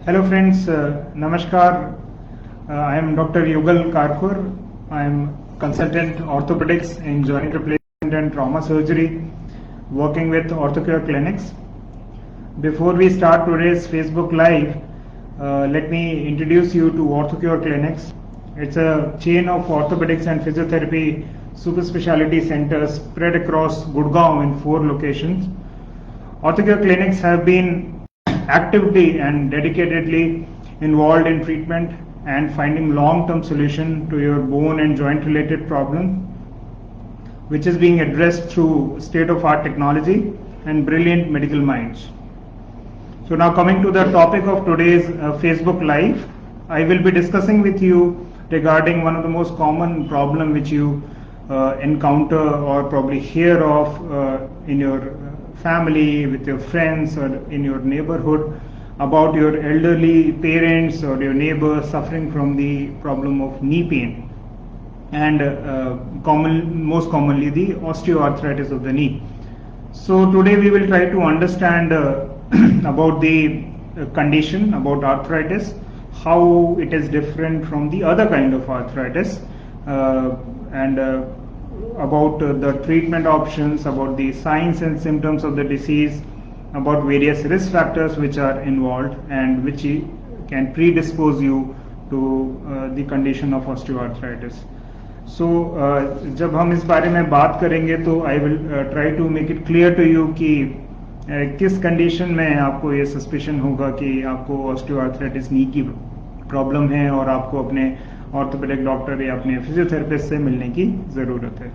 Hello friends, Namaskar. I am Dr. Yugal Karkur. I am consultant orthopedics in joint replacement and trauma surgery working with OrthoCure Clinics. Before we start today's Facebook Live, let me introduce you to OrthoCure Clinics. It's a chain of orthopedics and physiotherapy super specialty centers spread across Gurgaon in 4 locations. OrthoCure Clinics have been actively and dedicatedly involved in treatment and finding long-term solution to your bone and joint related problem, which is being addressed through state-of-art technology and brilliant medical minds. So now coming to the topic of today's Facebook Live, I will be discussing with you regarding one of the most common problem which you encounter or probably hear of in your family, with your friends or in your neighborhood, about your elderly parents or your neighbors suffering from the problem of knee pain and most commonly the osteoarthritis of the knee. So today we will try to understand about the condition, about arthritis, how it is different from the other kind of arthritis, and about the treatment options, about the signs and symptoms of the disease, about various risk factors which are involved and which can predispose you to the condition of osteoarthritis. So जब हम इस बारे में बात करेंगे तो I will try to make it clear to you कि किस कंडीशन में आपको ये सस्पिशन होगा कि आपको ऑस्टियोआर्थराइटिस नी की प्रॉब्लम है और आपको अपने ऑर्थोपेडिक डॉक्टर या अपने फिजियोथेरेपिस्ट से मिलने की ज़रूरत है।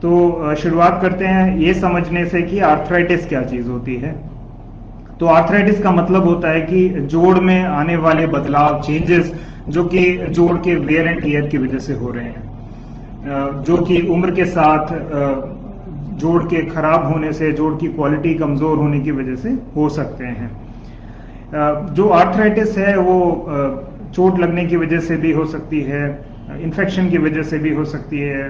तो शुरुआत करते हैं ये समझने से कि आर्थराइटिस क्या चीज़ होती है। तो आर्थराइटिस का मतलब होता है कि जोड़ में आने वाले बदलाव, चेंजेस, जो कि जोड़ के वेयर एंड टियर की वजह से हो रहे हैं, जो कि उम्र के साथ जोड़ के खराब होने से, जोड़ की क्वालिटी कमज़ोर होने की वजह से हो सकते हैं। जो आर्थराइटिस है वो चोट लगने की वजह से भी हो सकती है, इन्फेक्शन की वजह से भी हो सकती है,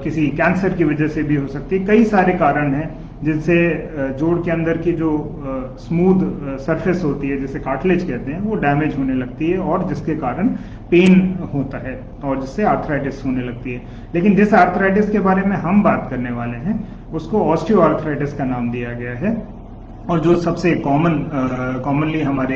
किसी कैंसर की वजह से भी हो सकती है। कई सारे कारण हैं जिनसे जोड़ के अंदर की जो स्मूथ सरफेस होती है, जिसे कार्टिलेज कहते हैं, वो डैमेज होने लगती है और जिसके कारण पेन होता है और जिससे आर्थराइटिस होने लगती है। लेकिन जिस आर्थराइटिस के बारे में हम बात करने वाले हैं उसको ऑस्टियोआर्थराइटिस का नाम दिया गया है और जो सबसे कॉमनली हमारे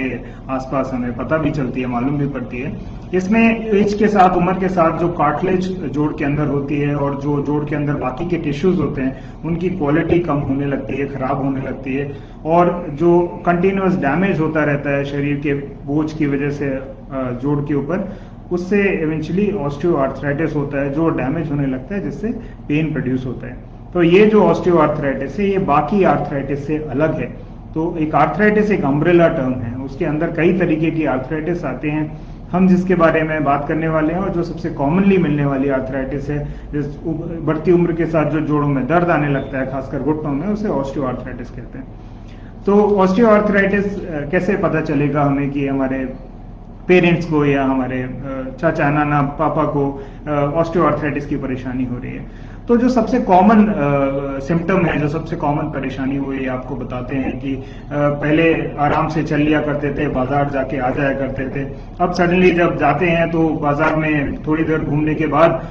आसपास हमें पता भी चलती है, मालूम भी पड़ती है। इसमें एज के साथ, उम्र के साथ जो कार्टिलेज जोड़ के अंदर होती है और जो जोड़ के अंदर बाकी के टिश्यूज होते हैं उनकी क्वालिटी कम होने लगती है, खराब होने लगती है और जो कंटिन्यूअस डैमेज होता रहता है शरीर के बोझ की वजह से जोड़ के ऊपर, उससे इवेंचुअली ऑस्टियोआर्थराइटिस होता है, जो डैमेज होने लगता है जिससे पेन प्रोड्यूस होता है। तो ये जो ऑस्टियोआर्थराइटिस है ये बाकी आर्थराइटिस से अलग है। तो एक आर्थराइटिस एक अम्ब्रेला टर्म है, उसके अंदर कई तरीके की आर्थराइटिस आते हैं। हम जिसके बारे में बात करने वाले हैं और जो सबसे कॉमनली मिलने वाली आर्थराइटिस है, जिस बढ़ती उम्र के साथ जो जोड़ों में दर्द आने लगता है, खासकर घुटनों में, उसे ऑस्टियोआर्थराइटिस कहते हैं। तो ऑस्टियोआर्थराइटिस कैसे पता चलेगा हमें कि हमारे पेरेंट्स को या हमारे चाचा, नाना, पापा को ऑस्टियोआर्थराइटिस की परेशानी हो रही है? तो जो सबसे कॉमन सिम्टम है, जो सबसे कॉमन परेशानी, वो ये आपको बताते हैं कि पहले आराम से चल लिया करते थे, बाजार जाके आ जाया करते थे। अब सडनली जब जाते हैं तो बाजार में थोड़ी देर घूमने के बाद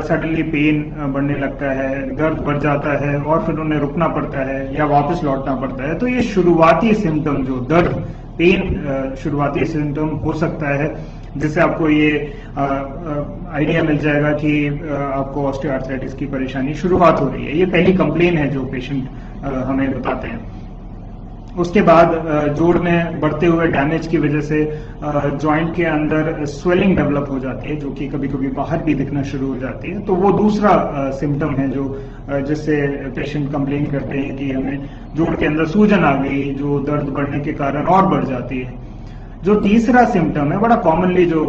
सडनली पेन बढ़ने लगता है, दर्द बढ़ जाता है और फिर उन्हें रुकना पड़ता है या वापस लौटना पड़ता है। तो ये शुरुआती सिम्टम, जो दर्द, पेन, शुरुआती सिम्टम हो सकता है, जिससे आपको ये आइडिया मिल जाएगा कि आपको ऑस्टियोआर्थराइटिस की परेशानी शुरुआत हो रही है। ये पहली कंप्लेन है जो पेशेंट हमें बताते हैं। उसके बाद जोड़ में बढ़ते हुए डैमेज की वजह से जॉइंट के अंदर स्वेलिंग डेवलप हो जाती है, जो कि कभी कभी बाहर भी दिखना शुरू हो जाती है। तो वो दूसरा सिम्टम है जो जिससे पेशेंट कंप्लेन करते हैं कि हमें जोड़ के अंदर सूजन आ गई, जो दर्द बढ़ने के कारण और बढ़ जाती है। जो तीसरा सिम्टम है, बड़ा कॉमनली जो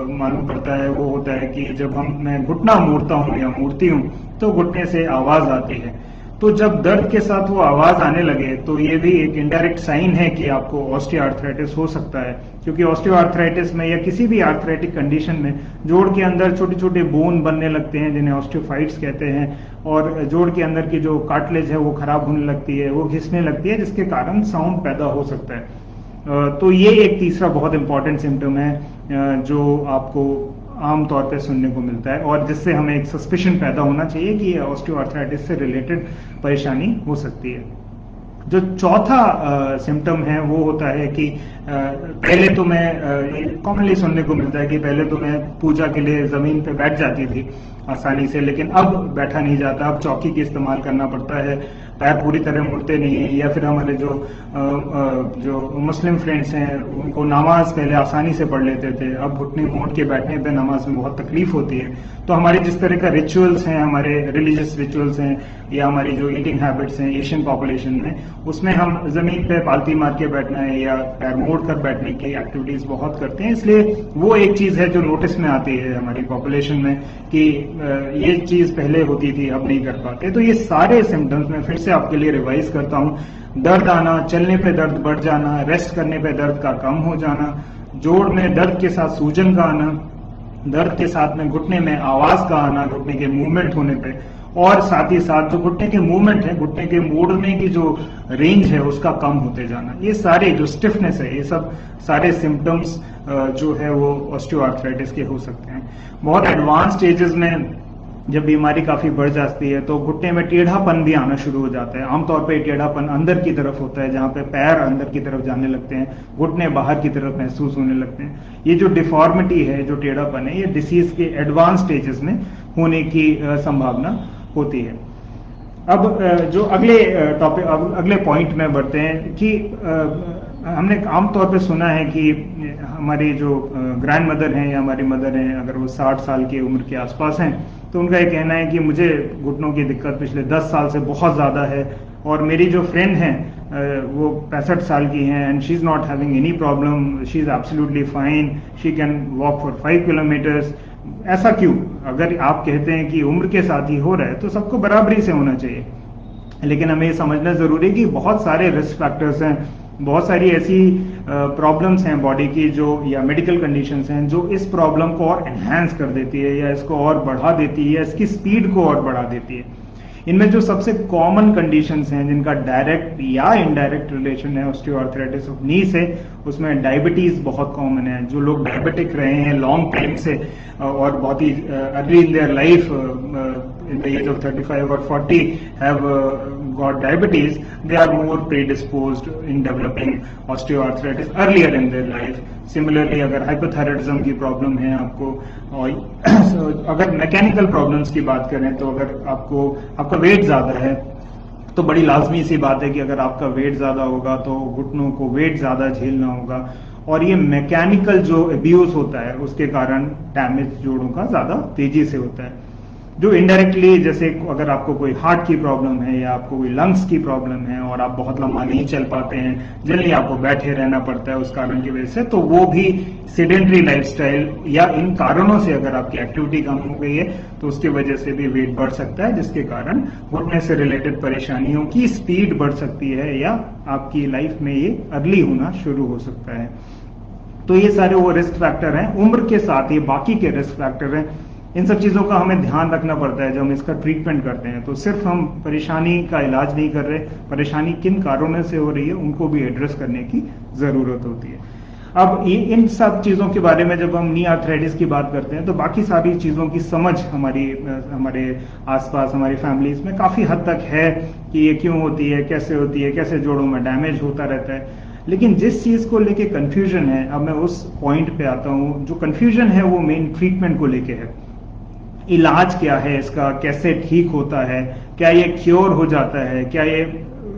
मालूम पड़ता है, वो होता है कि जब मैं घुटना मोड़ता हूँ या मोड़ती हूँ तो घुटने से आवाज आती है। तो जब दर्द के साथ वो आवाज आने लगे तो ये भी एक इनडायरेक्ट साइन है कि आपको ऑस्टियोआर्थराइटिस हो सकता है, क्योंकि ऑस्टियोआर्थराइटिस में या किसी भी आर्थराइटिक कंडीशन में जोड़ के अंदर छोटे छोटे बोन बनने लगते हैं जिन्हें ऑस्टियोफाइट्स कहते हैं, और जोड़ के अंदर की जो कार्टिलेज है वो खराब होने लगती है, वो घिसने लगती है, जिसके कारण साउंड पैदा हो सकता है। तो ये एक तीसरा बहुत इंपॉर्टेंट सिम्टम है जो आपको आमतौर पे सुनने को मिलता है और जिससे हमें एक सस्पिशन पैदा होना चाहिए कि ऑस्टियोआर्थराइटिस से रिलेटेड परेशानी हो सकती है। जो चौथा सिम्टम है वो होता है कि पहले तो मैं कॉमनली सुनने को मिलता है कि पहले तो मैं पूजा के लिए जमीन पे बैठ जाती थी आसानी से, लेकिन अब बैठा नहीं जाता, अब चौकी का इस्तेमाल करना पड़ता है, पैर पूरी तरह मुड़ते नहीं है। या फिर हमारे जो मुस्लिम फ्रेंड्स हैं उनको नमाज पहले आसानी से पढ़ लेते थे, अब घुटने मोड़ के बैठने पे नमाज में बहुत तकलीफ होती है। तो हमारे जिस तरह का रिचुअल्स हैं, हमारे रिलीजियस रिचुअल्स हैं या हमारी जो ईटिंग हैबिट्स हैं एशियन पॉपुलेशन में, उसमें हम जमीन पे पालती मार के बैठना है या पैर मोड़ कर बैठने की एक्टिविटीज बहुत करते हैं। इसलिए वो एक चीज है जो नोटिस में आती है हमारी पॉपुलेशन में कि ये चीज पहले होती थी, अब नहीं कर पाते। तो ये सारे सिम्टम्स मैं फिर से आपके लिए रिवाइज करता हूं। दर्द आना, चलने पे दर्द बढ़ जाना, रेस्ट करने पे दर्द का कम हो जाना, जोड़ में दर्द के साथ सूजन का आना, दर्द के साथ में घुटने में आवाज का आना घुटने के मूवमेंट होने पे, और साथ ही साथ जो घुटने के मूवमेंट है, घुटने के मोड़ने की जो रेंज है उसका कम होते जाना। ये सारे जो स्टिफनेस है, ये सब सारे सिम्टम्स जो है वो ऑस्टियोआर्थराइटिस के हो सकते हैं। बहुत एडवांस स्टेजेस में जब बीमारी काफी बढ़ जाती है तो घुटने में टेढ़ापन भी आना शुरू हो जाता है। आमतौर पे टेढ़ापन अंदर की तरफ होता है, जहां पे पैर अंदर की तरफ जाने लगते हैं, घुटने बाहर की तरफ महसूस होने लगते हैं। ये जो डिफॉर्मिटी है, जो टेढ़ापन है, ये डिसीज के एडवांस स्टेजेस में होने की संभावना होती है। अब जो अगले टॉपिक, अगले पॉइंट में बढ़ते हैं कि हमने आमतौर पे सुना है कि हमारी जो ग्रैंड मदर हैं या हमारी मदर हैं, अगर वो 60 साल की उम्र के आसपास हैं, तो उनका ये कहना है कि मुझे घुटनों की दिक्कत पिछले 10 साल से बहुत ज्यादा है, और मेरी जो फ्रेंड हैं वो 65 साल की हैं and she is not having any problem, she is absolutely fine, she can walk for 5 kilometres. ऐसा क्यों? अगर आप कहते हैं कि उम्र के साथ ही हो रहा है तो सबको बराबरी से होना चाहिए, लेकिन हमें ये समझना जरूरी है कि बहुत सारे रिस्क फैक्टर्स हैं, बहुत सारी ऐसी प्रॉब्लम्स हैं बॉडी की जो, या मेडिकल कंडीशंस हैं जो इस प्रॉब्लम को और एनहांस कर देती है या इसको और बढ़ा देती है या इसकी स्पीड को और बढ़ा देती है। इनमें जो सबसे कॉमन कंडीशंस हैं जिनका डायरेक्ट या इनडायरेक्ट रिलेशन है ऑस्टियोआर्थराइटिस ऑफ नी से, उसमें डायबिटीज बहुत कॉमन है। जो लोग डायबिटिक रहे हैं लॉन्ग टाइम से और बहुत ही early in their life, in the age of 35 or 40 have got diabetes, they are more predisposed in developing osteoarthritis earlier in their life. Similarly, अगर hypothyroidism की प्रॉब्लम है आपको, और अगर मैकेनिकल प्रॉब्लम्स की बात करें तो अगर आपका वेट ज्यादा है तो बड़ी लाजमी सी बात है कि अगर आपका वेट ज्यादा होगा तो घुटनों को वेट ज्यादा झेलना होगा, और ये मैकेनिकल जो अब्यूज होता है उसके कारण डैमेज जोड़ों का ज्यादा तेजी से होता है। जो इनडायरेक्टली, जैसे अगर आपको कोई हार्ट की प्रॉब्लम है या आपको कोई लंग्स की प्रॉब्लम है और आप बहुत लंबा नहीं चल पाते हैं, जनरली आपको बैठे रहना पड़ता है उस कारण की वजह से, तो वो भी सेडेंटरी लाइफस्टाइल या इन कारणों से अगर आपकी एक्टिविटी कम हो गई है तो उसकी वजह से भी वेट बढ़ सकता है, जिसके कारण घुटने से रिलेटेड परेशानियों की स्पीड बढ़ सकती है या आपकी लाइफ में ये अर्ली होना शुरू हो सकता है। तो ये सारे वो रिस्क फैक्टर हैं। उम्र के साथ ये बाकी के रिस्क फैक्टर हैं। इन सब चीजों का हमें ध्यान रखना पड़ता है जब हम इसका ट्रीटमेंट करते हैं। तो सिर्फ हम परेशानी का इलाज नहीं कर रहे, परेशानी किन कारणों से हो रही है उनको भी एड्रेस करने की जरूरत होती है। अब इन सब चीजों के बारे में जब हम नी आर्थराइटिस की बात करते हैं तो बाकी सारी चीजों की समझ हमारे आसपास, हमारी फैमिलीज में काफी हद तक है कि ये क्यों होती है, कैसे जोड़ों में डैमेज होता रहता है। लेकिन जिस चीज को लेके कंफ्यूजन है, अब मैं उस पॉइंट पे आता हूं, जो कंफ्यूजन है वो मेन ट्रीटमेंट को लेके है। इलाज क्या है इसका, कैसे ठीक होता है, क्या ये क्योर हो जाता है, क्या ये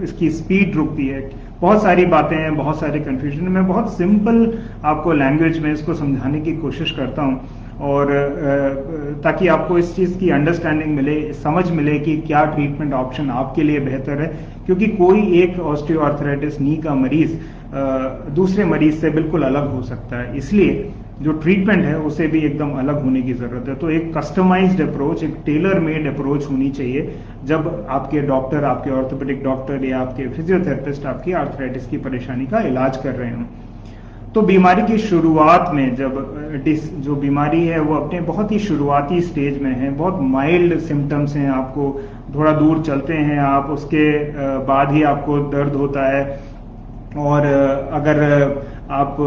इसकी स्पीड रुकती है, बहुत सारी बातें हैं, बहुत सारे कंफ्यूजन। मैं बहुत सिंपल आपको लैंग्वेज में इसको समझाने की कोशिश करता हूं, और ताकि आपको इस चीज की अंडरस्टैंडिंग मिले, समझ मिले कि क्या ट्रीटमेंट ऑप्शन आपके लिए बेहतर है। क्योंकि कोई एक ऑस्टियोआर्थराइटिस नी का मरीज दूसरे मरीज से बिल्कुल अलग हो सकता है, इसलिए जो ट्रीटमेंट है उसे भी एकदम अलग होने की जरूरत है। तो एक कस्टमाइज्ड अप्रोच, एक टेलर मेड अप्रोच होनी चाहिए जब आपके डॉक्टर, आपके ऑर्थोपेडिक डॉक्टर या आपके फिजियोथेरेपिस्ट आपकी आर्थराइटिस की परेशानी का इलाज कर रहे हों। तो बीमारी की शुरुआत में जब जो बीमारी है वो अपने बहुत ही शुरुआती स्टेज में है, बहुत माइल्ड सिम्टम्स हैं, आपको थोड़ा दूर चलते हैं आप, उसके बाद ही आपको दर्द होता है, और अगर आप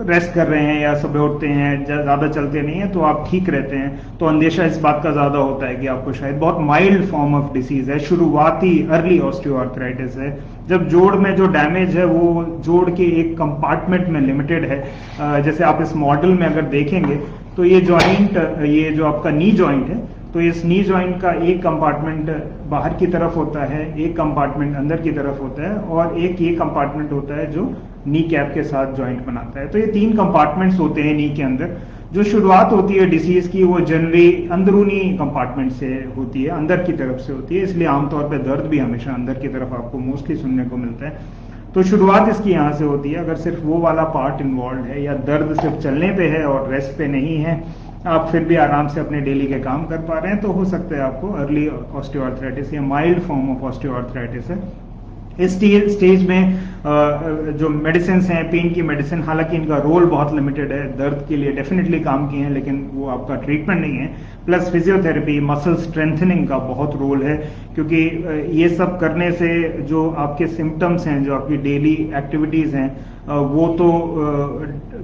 रेस्ट कर रहे हैं या सुबह उठते हैं, ज़्यादा चलते नहीं हैं, तो आप ठीक रहते हैं, तो अंदेशा इस बात का ज़्यादा होता है कि आपको शायद बहुत माइल्ड फॉर्म ऑफ डिसीज है, शुरुआती अर्ली ऑस्टियोआर्थराइटिस है। जब जोड़ में जो डैमेज है वो जोड़ के एक कंपार्टमेंट में लिमिटेड है। जैसे आप इस मॉडल में अगर देखेंगे तो ये जॉइंट, ये जो आपका नी जॉइंट है, तो इस नी जॉइंट का एक कंपार्टमेंट बाहर की तरफ होता है, एक कंपार्टमेंट अंदर की तरफ होता है, और एक ये कंपार्टमेंट होता है जो नी कैप के साथ जॉइंट बनाता है। तो ये 3 कंपार्टमेंट्स होते हैं नी के अंदर। जो शुरुआत होती है डिसीज की वो जनरली अंदरूनी कंपार्टमेंट से होती है, अंदर की तरफ से होती है, इसलिए आमतौर पर दर्द भी हमेशा अंदर की तरफ आपको मोस्टली सुनने को मिलता है। तो शुरुआत इसकी यहाँ से होती है। अगर सिर्फ वो वाला पार्ट इन्वॉल्व है या दर्द सिर्फ चलने पे है और रेस्ट पे नहीं है, आप फिर भी आराम से अपने डेली के काम कर पा रहे हैं, तो हो सकता है आपको अर्ली ऑस्टियोआर्थराइटिस या माइल्ड फॉर्म ऑफ ऑस्टियोआर्थराइटिस है। इस स्टेज में जो मेडिसिन हैं, पेन की मेडिसिन, हालांकि इनका रोल बहुत लिमिटेड है, दर्द के लिए डेफिनेटली काम किए हैं लेकिन वो आपका ट्रीटमेंट नहीं है। प्लस फिजियोथेरेपी, मसल स्ट्रेंथनिंग का बहुत रोल है, क्योंकि ये सब करने से जो आपके सिम्टम्स हैं, जो आपकी डेली एक्टिविटीज हैं, वो तो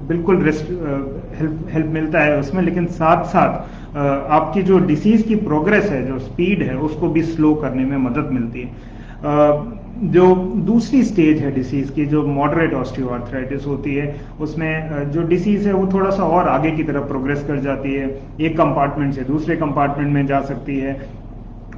बिल्कुल हेल्प मिलता है उसमें, लेकिन साथ साथ आपकी जो डिसीज की प्रोग्रेस है, जो स्पीड है, उसको भी स्लो करने में मदद मिलती है। जो दूसरी स्टेज है डिसीज की, जो मॉडरेट ऑस्टियोआर्थराइटिस होती है, उसमें जो डिसीज है वो थोड़ा सा और आगे की तरफ प्रोग्रेस कर जाती है, एक कंपार्टमेंट से दूसरे कंपार्टमेंट में जा सकती है,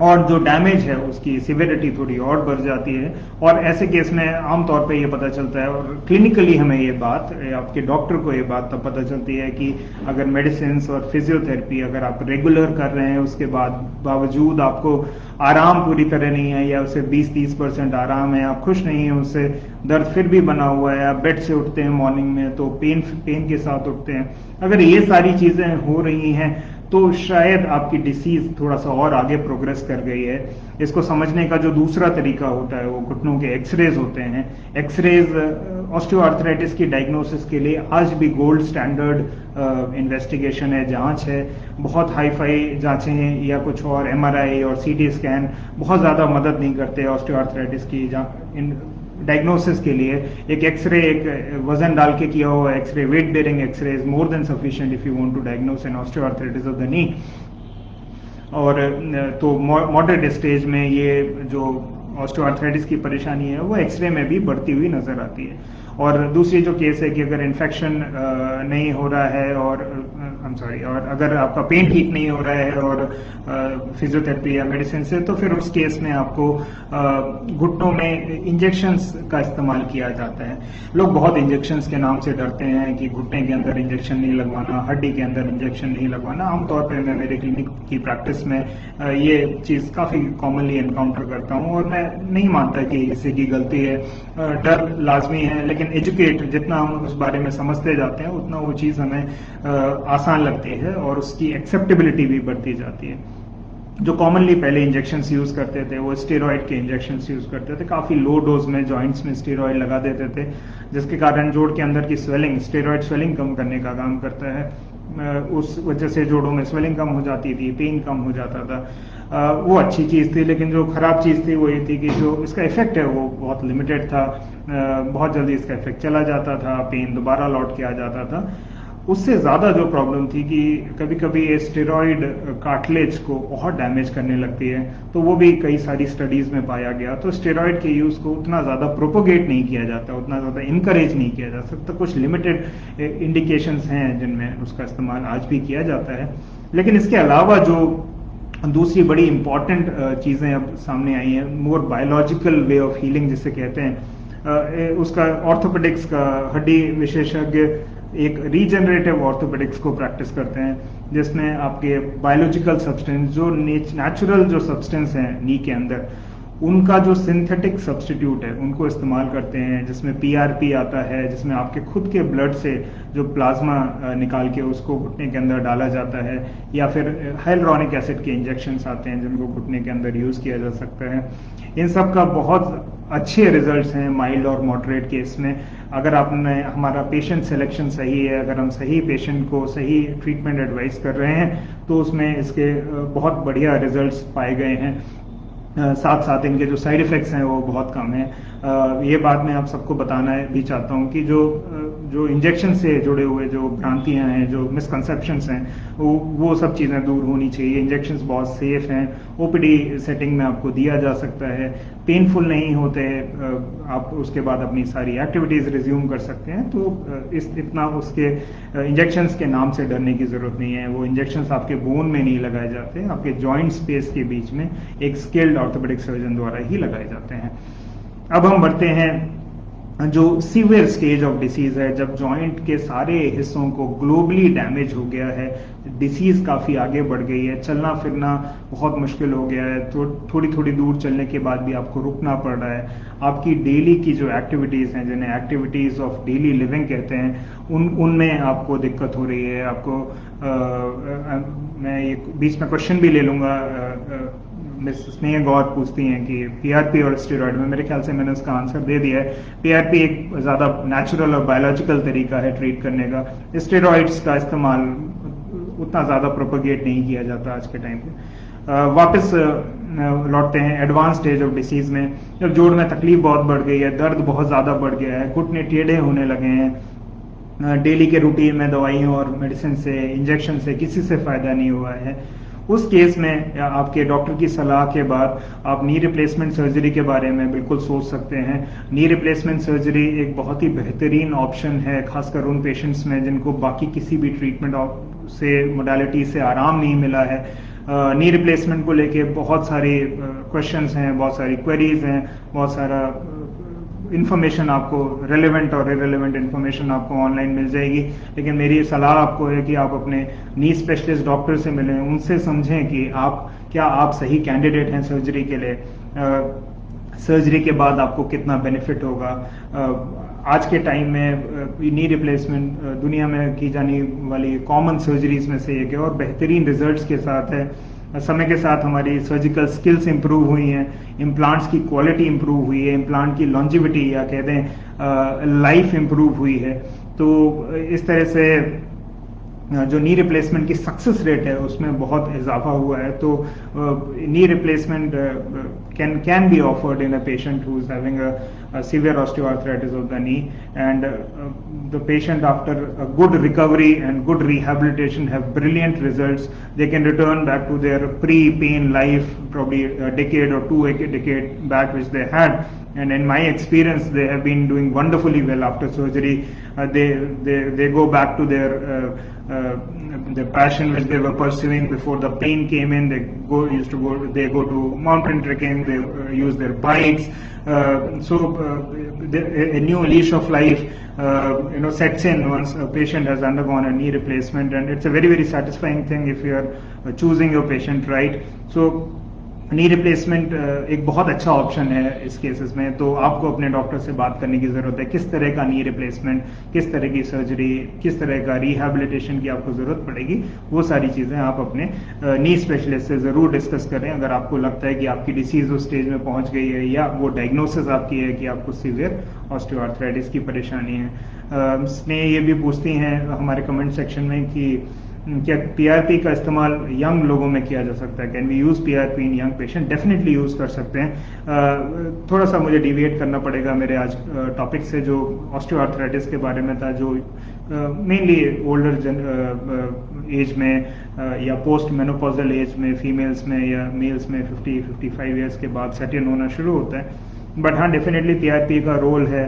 और जो डैमेज है उसकी सिविरिटी थोड़ी और बढ़ जाती है। और ऐसे केस में आमतौर पे ये पता चलता है, और क्लिनिकली हमें ये बात, आपके डॉक्टर को ये बात तब पता चलती है कि अगर मेडिसिन और फिजियोथेरेपी अगर आप रेगुलर कर रहे हैं, उसके बावजूद आपको आराम पूरी तरह नहीं है, या उसे 20-30% आराम है, आप खुश नहीं है उससे, दर्द फिर भी बना हुआ है, आप बेड से उठते हैं मॉर्निंग में तो पेन के साथ उठते हैं, अगर ये सारी चीजें हो रही हैं तो शायद आपकी डिसीज थोड़ा सा और आगे प्रोग्रेस कर गई है। इसको समझने का जो दूसरा तरीका होता है वो घुटनों के एक्सरेज होते हैं। एक्सरेज ऑस्टियोआर्थराइटिस की डायग्नोसिस के लिए आज भी गोल्ड स्टैंडर्ड इन्वेस्टिगेशन है, जांच है। बहुत हाई फाई जांचें हैं या कुछ और एमआरआई और सीटी स्कैन बहुत ज्यादा मदद नहीं करते ऑस्टियोआर्थराइटिस की डायग्नोसिस के लिए। एक एक्सरे, एक वजन डाल के किया हुआ X-ray, weight bearing X-ray is more than sufficient if you want to diagnose an osteoarthritis of the knee. और तो मॉडरेट स्टेज में ये जो ऑस्टियोआर्थराइटिस की परेशानी है वो एक्सरे में भी बढ़ती हुई नजर आती है। और दूसरी जो केस है कि अगर इन्फेक्शन नहीं हो रहा है और और अगर आपका पेन ठीक नहीं हो रहा है और फिजियोथेरेपी या मेडिसिन से, तो फिर उस केस में आपको घुटनों में इंजेक्शंस का इस्तेमाल किया जाता है। लोग बहुत इंजेक्शंस के नाम से डरते हैं कि घुटने के अंदर इंजेक्शन नहीं लगवाना, हड्डी के अंदर इंजेक्शन नहीं लगवाना। आमतौर पर मैं मेरे क्लिनिक की प्रैक्टिस में ये चीज काफी कॉमनली एनकाउंटर करता हूँ, और मैं नहीं मानता कि किसी की गलती है। डर लाजमी है, लेकिन एजुकेट जितना हम उस बारे में समझते जाते हैं उतना वो चीज हमें आसान लगती है और उसकी एक्सेप्टेबिलिटी भी बढ़ती जाती है। जो कॉमनली पहले इंजेक्शंस यूज करते थे वो स्टेरॉइड के इंजेक्शंस यूज करते थे, काफी लो डोज में जॉइंट्स में स्टेरॉइड लगा देते थे, जिसके कारण जोड़ के अंदर की स्वेलिंग, स्टेरॉइड स्वेलिंग कम करने का काम करता है। उस वजह से जोड़ों में स्वेलिंग कम हो जाती थी, पेन कम हो जाता था। वो अच्छी चीज थी, लेकिन जो खराब चीज थी वो ये थी कि जो इसका इफेक्ट है वो बहुत लिमिटेड था। बहुत जल्दी इसका इफेक्ट चला जाता था, पेन दोबारा लौट के आ जाता था। उससे ज्यादा जो प्रॉब्लम थी कि कभी कभी ये स्टेरॉइड कार्टिलेज को बहुत डैमेज करने लगती है, तो वो भी कई सारी स्टडीज में पाया गया। तो स्टेरॉइड के यूज को उतना ज्यादा प्रोपोगेट नहीं किया जाता, उतना ज्यादा इनकरेज नहीं किया जा सकता। कुछ लिमिटेड इंडिकेशंस हैं जिनमें उसका इस्तेमाल आज भी किया जाता है। लेकिन इसके अलावा जो दूसरी बड़ी इंपॉर्टेंट चीजें अब सामने आई हैं, मोर बायोलॉजिकल वे ऑफ हीलिंग जिसे कहते हैं, उसका ऑर्थोपेडिक्स का हड्डी विशेषज्ञ एक रीजनरेटिव ऑर्थोपेडिक्स को प्रैक्टिस करते हैं, जिसमें आपके बायोलॉजिकल सब्सटेंस, जो नेचुरल जो सब्सटेंस हैं नी के अंदर, उनका जो सिंथेटिक सब्स्टिट्यूट है उनको इस्तेमाल करते हैं, जिसमें पीआरपी आता है, जिसमें आपके खुद के ब्लड से जो प्लाज्मा निकाल के उसको घुटने के अंदर डाला जाता है, या फिर हाइलुरोनिक एसिड के इंजेक्शंस आते हैं जिनको घुटने के अंदर यूज किया जा सकता है। इन सब का बहुत अच्छे रिजल्ट्स हैं माइल्ड और मॉडरेट केस में। अगर आपने, हमारा पेशेंट सिलेक्शन सही है, अगर हम सही पेशेंट को सही ट्रीटमेंट एडवाइस कर रहे हैं, तो उसमें इसके बहुत बढ़िया रिजल्ट्स पाए गए हैं। साथ साथ इनके जो साइड इफेक्ट्स हैं वो बहुत कम हैं। ये बात मैं आप सबको बताना भी चाहता हूँ कि जो इंजेक्शन से जुड़े हुए जो भ्रांतियां हैं, जो मिसकंसेप्शंस हैं, वो सब चीज़ें दूर होनी चाहिए। इंजेक्शंस बहुत सेफ हैं, ओपीडी सेटिंग में आपको दिया जा सकता है, पेनफुल नहीं होते, आप उसके बाद अपनी सारी एक्टिविटीज़ रिज्यूम कर सकते हैं। तो इतना उसके इंजेक्शंस के नाम से डरने की ज़रूरत नहीं है। वो इंजेक्शंस आपके बोन में नहीं लगाए जाते, आपके जॉइंट स्पेस के बीच में एक स्किल्ड ऑर्थोपेडिक सर्जन द्वारा ही लगाए जाते हैं। अब हम बढ़ते हैं जो सीवियर स्टेज ऑफ डिसीज है, जब जॉइंट के सारे हिस्सों को ग्लोबली डैमेज हो गया है, डिसीज काफी आगे बढ़ गई है, चलना फिरना बहुत मुश्किल हो गया है, तो थोड़ी थोड़ी दूर चलने के बाद भी आपको रुकना पड़ रहा है। आपकी डेली की जो एक्टिविटीज हैं, जिन्हें एक्टिविटीज ऑफ डेली लिविंग कहते हैं, उनमें आपको दिक्कत हो रही है। आपको मैं एक बीच में क्वेश्चन भी ले लूंगा। मिस स्नेह गौर पूछती हैं कि पीआरपी और स्टेरॉइड में, मेरे ख्याल से मैंने उसका आंसर दे दिया है। पीआरपी एक ज्यादा नेचुरल और बायोलॉजिकल तरीका है ट्रीट करने का। स्टेरॉइड्स का इस्तेमाल उतना ज्यादा प्रोपोगेट नहीं किया जाता आज के टाइम पे। वापस लौटते हैं एडवांस स्टेज ऑफ डिसीज में, जब जोड़ में तकलीफ बहुत बढ़ गई है, दर्द बहुत ज्यादा बढ़ गया है, घुटने टेढ़े होने लगे हैं, डेली के रूटीन में दवाइयों और मेडिसिन से, इंजेक्शन से किसी से फायदा नहीं हुआ है, उस केस में आपके डॉक्टर की सलाह के बाद आप नी रिप्लेसमेंट सर्जरी के बारे में बिल्कुल सोच सकते हैं। नी रिप्लेसमेंट सर्जरी एक बहुत ही बेहतरीन ऑप्शन है, खासकर उन पेशेंट्स में जिनको बाकी किसी भी ट्रीटमेंट से, मोडालिटी से आराम नहीं मिला है। नी रिप्लेसमेंट को लेके बहुत सारी क्वेश्चंस हैं, बहुत सारी क्वेरीज हैं, बहुत सारा इन्फॉर्मेशन आपको, रेलेवेंट और इरेलेवेंट इन्फॉर्मेशन आपको ऑनलाइन मिल जाएगी। लेकिन मेरी सलाह आपको है कि आप अपने नी स्पेशलिस्ट डॉक्टर से मिलें, उनसे समझें कि क्या आप सही कैंडिडेट हैं सर्जरी के लिए, सर्जरी के बाद आपको कितना बेनिफिट होगा। आज के टाइम में नी रिप्लेसमेंट दुनिया में की जाने वाली कॉमन सर्जरीज में से एक है और बेहतरीन रिजल्ट्स के साथ है। समय के साथ हमारी सर्जिकल स्किल्स इंप्रूव हुई हैं, इम्प्लांट्स की क्वालिटी इंप्रूव हुई है, इम्प्लांट की लॉन्जिविटी या कह दें लाइफ इंप्रूव हुई है। तो इस तरह से जो नी रिप्लेसमेंट की सक्सेस रेट है उसमें बहुत इजाफा हुआ है। तो knee replacement can be offered in a patient who is having a severe osteoarthritis of the knee, and the patient after a good recovery and good rehabilitation have brilliant results. They can return back to their pre-pain life, probably a decade or two decade back which they had, and in my experience they have been doing wonderfully well after surgery. They go back to their passion which they were pursuing before the pain came in. They go to mountain trekking, they use their bikes, so a new leash of life sets in once a patient has undergone a knee replacement, and it's a very very satisfying thing if you are choosing your patient right. So knee replacement एक बहुत अच्छा option है इस cases में। तो आपको अपने doctor से बात करने की जरूरत है, किस तरह का नी रिप्लेसमेंट, किस तरह की सर्जरी, किस तरह का रिहैबिलिटेशन की आपको जरूरत पड़ेगी, वो सारी चीजें आप अपने नी स्पेशलिस्ट से जरूर डिस्कस करें। अगर आपको लगता है कि आपकी डिसीज उस स्टेज में पहुंच गई है या वो डायग्नोसिस आपकी है कि आपको सीवियर ऑस्टियोआर्थराइटिस की परेशानी है। स्नेह ये भी पूछती हैं हमारे कमेंट सेक्शन में कि क्या पीआरपी का इस्तेमाल यंग लोगों में किया जा सकता है, can we use PRP in young patient? Definitely use कर सकते हैं। थोड़ा सा मुझे डिविएट करना पड़ेगा मेरे आज टॉपिक से, जो ऑस्टियोआर्थराइटिस के बारे में था, जो मेनली ओल्डर एज में या पोस्ट मेनोपॉजल एज में फीमेल्स में या मेल्स में 50-55 ईयर्स के बाद सेट इन होना शुरू होता है। बट हाँ, डेफिनेटली पीआरपी का रोल है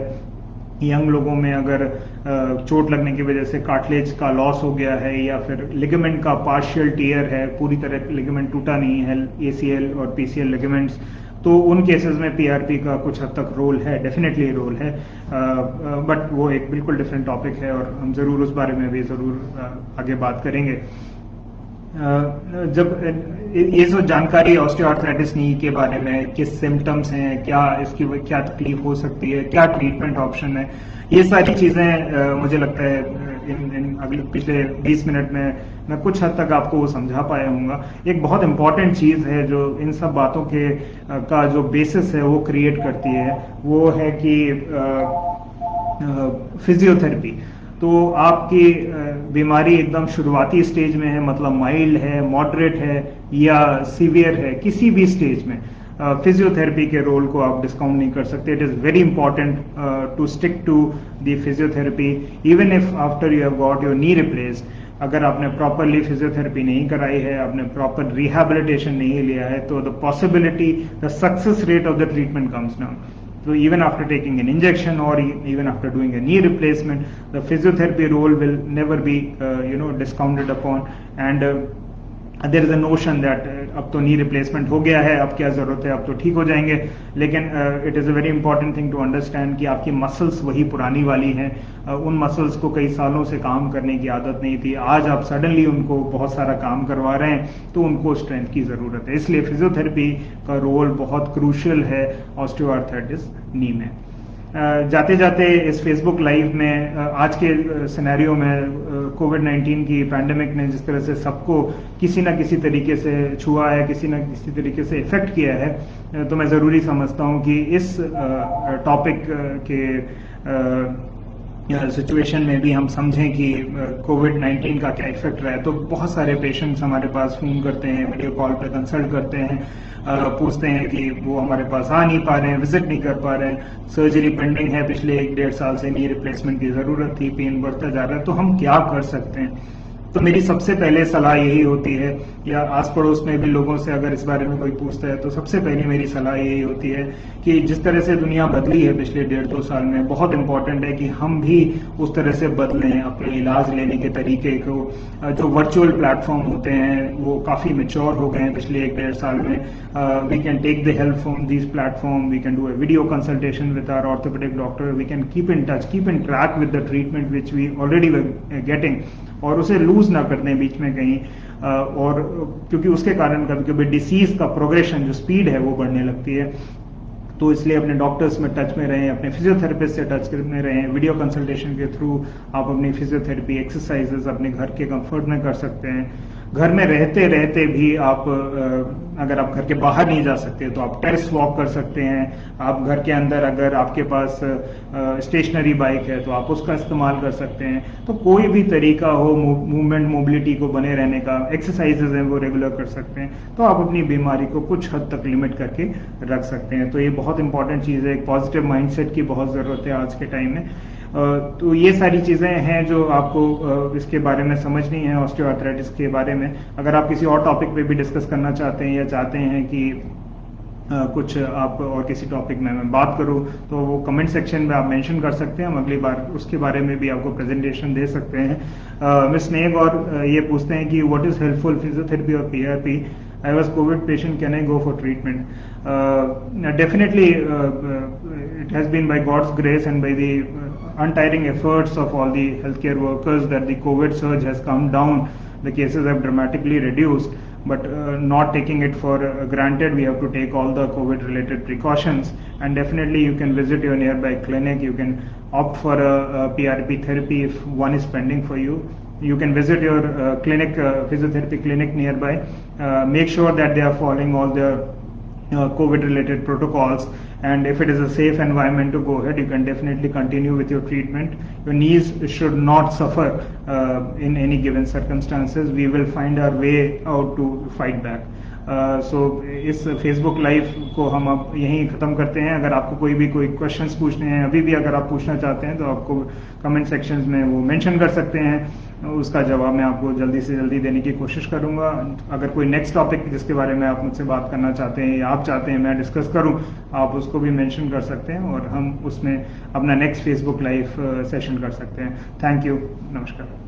यंग लोगों में। अगर चोट लगने की वजह से कार्टिलेज का लॉस हो गया है या फिर लिगामेंट का पार्शियल टीयर है, पूरी तरह लिगामेंट टूटा नहीं है, एसीएल और पीसीएल लिगामेंट्स, तो उन केसेस में पीआरपी का कुछ हद तक रोल है, डेफिनेटली रोल है। बट वो एक बिल्कुल डिफरेंट टॉपिक है और हम जरूर उस बारे में भी जरूर आगे बात करेंगे। जब ये जो जानकारी ऑस्टियोआर्थराइटिस नी के बारे में, किस सिम्टम्स हैं, क्या तकलीफ हो सकती है, क्या ट्रीटमेंट ऑप्शन है, ये सारी चीजें मुझे लगता है इन अगले पिछले 20 मिनट में मैं कुछ हद तक आपको वो समझा पाया हूँगा। एक बहुत इंपॉर्टेंट चीज है जो इन सब बातों के का जो बेसिस है वो क्रिएट करती है, वो है कि फिजियोथेरेपी। तो आपकी बीमारी एकदम शुरुआती स्टेज में है, मतलब माइल्ड है, मॉडरेट है या सीवियर है, किसी भी स्टेज में फिजियोथेरेपी के रोल को आप डिस्काउंट नहीं कर सकते. It is very important to stick to the physiotherapy even if after you have got your knee replace. अगर आपने प्रॉपरली फिजियोथेरेपी नहीं कराई है, आपने प्रॉपर रिहैबिलिटेशन नहीं लिया है, तो the possibility, the success rate of the treatment comes down. So even after taking an injection or even after doing a knee replacement, the physiotherapy role will never be discounted upon. And there is a notion that अब तो knee replacement हो गया है, अब क्या जरूरत है, अब तो ठीक हो जाएंगे. लेकिन it is a very important thing to understand कि आपकी मसल्स वही पुरानी वाली हैं. उन मसल्स को कई सालों से काम करने की आदत नहीं थी. आज आप सडनली उनको बहुत सारा काम करवा रहे हैं, तो उनको स्ट्रेंथ की ज़रूरत है. इसलिए फिजियोथेरेपी का रोल बहुत क्रूशियल है ऑस्टियोआर्थराइटिस नी में. जाते जाते इस फेसबुक लाइव में आज के सिनेरियो में कोविड-19 की पैंडेमिक ने जिस तरह से सबको किसी ना किसी तरीके से छुआ है, किसी ना किसी तरीके से इफेक्ट किया है, तो मैं ज़रूरी समझता हूँ कि इस टॉपिक के सिचुएशन में भी हम समझें कि कोविड-19 का क्या इफेक्ट रहा है. तो बहुत सारे पेशेंट्स हमारे पास फोन करते हैं, वीडियो कॉल पे कंसल्ट करते हैं, पूछते हैं कि वो हमारे पास आ नहीं पा रहे हैं, विजिट नहीं कर पा रहे हैं, सर्जरी पेंडिंग है, पिछले 1-1.5 साल से नी रिप्लेसमेंट की जरूरत थी, पेन बढ़ता जा रहा है, तो हम क्या कर सकते हैं. तो मेरी सबसे पहले सलाह यही होती है, या आस पड़ोस में भी लोगों से अगर इस बारे में कोई पूछता है, तो सबसे पहले मेरी सलाह यही होती है कि जिस तरह से दुनिया बदली है पिछले 1.5-2 साल में, बहुत इंपॉर्टेंट है कि हम भी उस तरह से बदलें अपने इलाज लेने के तरीके को. जो वर्चुअल प्लेटफॉर्म होते हैं वो काफ़ी मेच्योर हो गए हैं पिछले 1-1.5 साल में. We can take the help from these platform, we can do a video consultation with our orthopaedic doctor, we can keep in touch, keep in track with the treatment which we already getting, और उसे loose ना कर दें बीच में कहीं. और क्योंकि उसके कारण कभी कभी डिसीज का प्रोग्रेशन जो स्पीड है वो बढ़ने लगती है. तो इसलिए अपने डॉक्टर्स में टच में रहें, अपने फिजियोथेरेपिस्ट से टच में रहें. वीडियो कंसल्टेशन के थ्रू आप अपनी फिजियोथेरेपी एक्सरसाइजेस अपने घर के कंफर्ट में कर सकते हैं. घर में रहते रहते भी आप अगर आप घर के बाहर नहीं जा सकते तो आप टेरेस वॉक कर सकते हैं. आप घर के अंदर अगर आपके पास स्टेशनरी बाइक है तो आप उसका इस्तेमाल कर सकते हैं. तो कोई भी तरीका हो मूवमेंट मोबिलिटी को बने रहने का, एक्सरसाइजेज हैं वो रेगुलर कर सकते हैं, तो आप अपनी बीमारी को कुछ हद तक लिमिट करके रख सकते हैं. तो ये बहुत इंपॉर्टेंट चीज़ है. एक पॉजिटिव माइंडसेट की बहुत ज़रूरत है आज के टाइम में. तो ये सारी चीज़ें हैं जो आपको इसके बारे में समझनी है, ऑस्टियोआर्थराइटिस के बारे में. अगर आप किसी और टॉपिक पे भी डिस्कस करना चाहते हैं या चाहते हैं कि कुछ आप और किसी टॉपिक में मैं बात करूं, तो वो कमेंट सेक्शन में आप मेंशन कर सकते हैं. हम अगली बार उसके बारे में भी आपको प्रेजेंटेशन दे सकते हैं. मिस नेग और ये पूछते हैं कि व्हाट इज़ हेल्पफुल, फिजियोथेरेपी और PRP? I was COVID patient, can I go for treatment? Definitely, it has been by God's grace and by the untiring efforts of all the healthcare workers that the COVID surge has come down. The cases have dramatically reduced, but not taking it for granted, we have to take all the COVID-related precautions. And definitely, you can visit your nearby clinic. You can opt for a PRP therapy if one is pending for you. You can visit your clinic, physiotherapy clinic nearby. Make sure that they are following all the COVID-related protocols. And if it is a safe environment to go ahead, you can definitely continue with your treatment. Your knees should not suffer in any given circumstances. We will find our way out to fight back. सो इस Facebook live को हम अब यहीं ख़त्म करते हैं. अगर आपको कोई क्वेश्चंस पूछने हैं, अभी भी अगर आप पूछना चाहते हैं, तो आपको कमेंट सेक्शंस में वो मेंशन कर सकते हैं. उसका जवाब मैं आपको जल्दी से जल्दी देने की कोशिश करूंगा. अगर कोई नेक्स्ट टॉपिक जिसके बारे में आप मुझसे बात करना चाहते हैं या आप चाहते हैं मैं डिस्कस करूं, आप उसको भी मेंशन कर सकते हैं और हम उसमें अपना नेक्स्ट फेसबुक लाइव सेशन कर सकते हैं. Thank you. नमस्कार.